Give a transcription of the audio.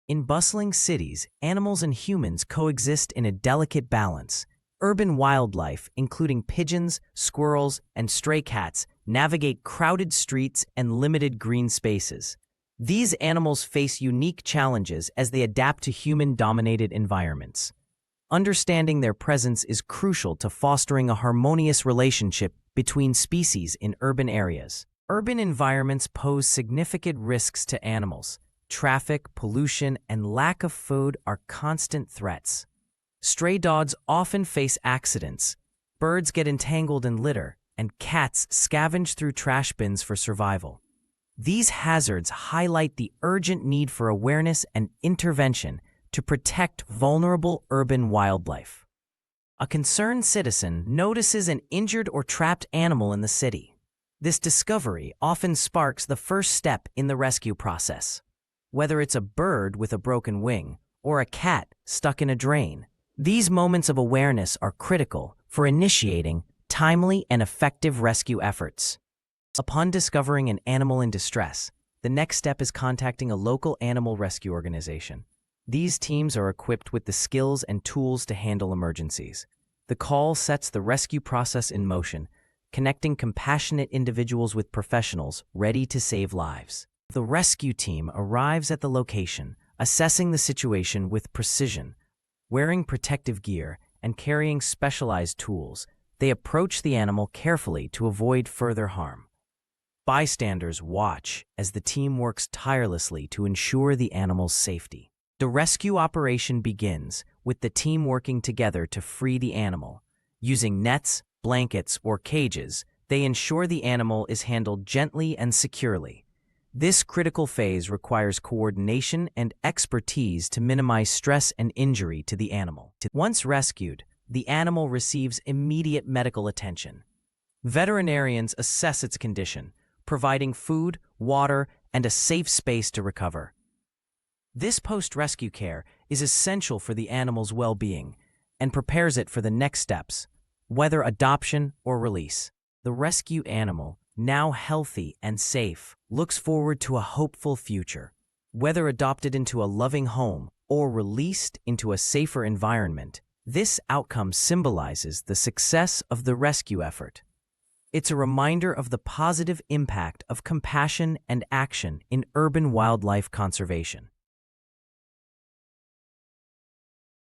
In bustling cities, animals and humans coexist in a delicate balance. Urban wildlife, including pigeons, squirrels, and stray cats, navigate crowded streets and limited green spaces. These animals face unique challenges as they adapt to human-dominated environments. Understanding their presence is crucial to fostering a harmonious relationship between species in urban areas. Urban environments pose significant risks to animals. Traffic, pollution, and lack of food are constant threats. Stray dogs often face accidents, birds get entangled in litter, and cats scavenge through trash bins for survival. These hazards highlight the urgent need for awareness and intervention to protect vulnerable urban wildlife. A concerned citizen notices an injured or trapped animal in the city. This discovery often sparks the first step in the rescue process. Whether it's a bird with a broken wing or a cat stuck in a drain, these moments of awareness are critical for initiating timely and effective rescue efforts. Upon discovering an animal in distress, the next step is contacting a local animal rescue organization. These teams are equipped with the skills and tools to handle emergencies. The call sets the rescue process in motion, connecting compassionate individuals with professionals ready to save lives. The rescue team arrives at the location, assessing the situation with precision. Wearing protective gear and carrying specialized tools, they approach the animal carefully to avoid further harm. Bystanders watch as the team works tirelessly to ensure the animal's safety. The rescue operation begins with the team working together to free the animal. Using nets, blankets, or cages, they ensure the animal is handled gently and securely. This critical phase requires coordination and expertise to minimize stress and injury to the animal. Once rescued, the animal receives immediate medical attention. Veterinarians assess its condition, providing food, water, and a safe space to recover. This post-rescue care is essential for the animal's well-being and prepares it for the next steps, whether adoption or release. The rescued animal, now healthy and safe, looks forward to a hopeful future. Whether adopted into a loving home or released into a safer environment, this outcome symbolizes the success of the rescue effort. It's a reminder of the positive impact of compassion and action in urban wildlife conservation.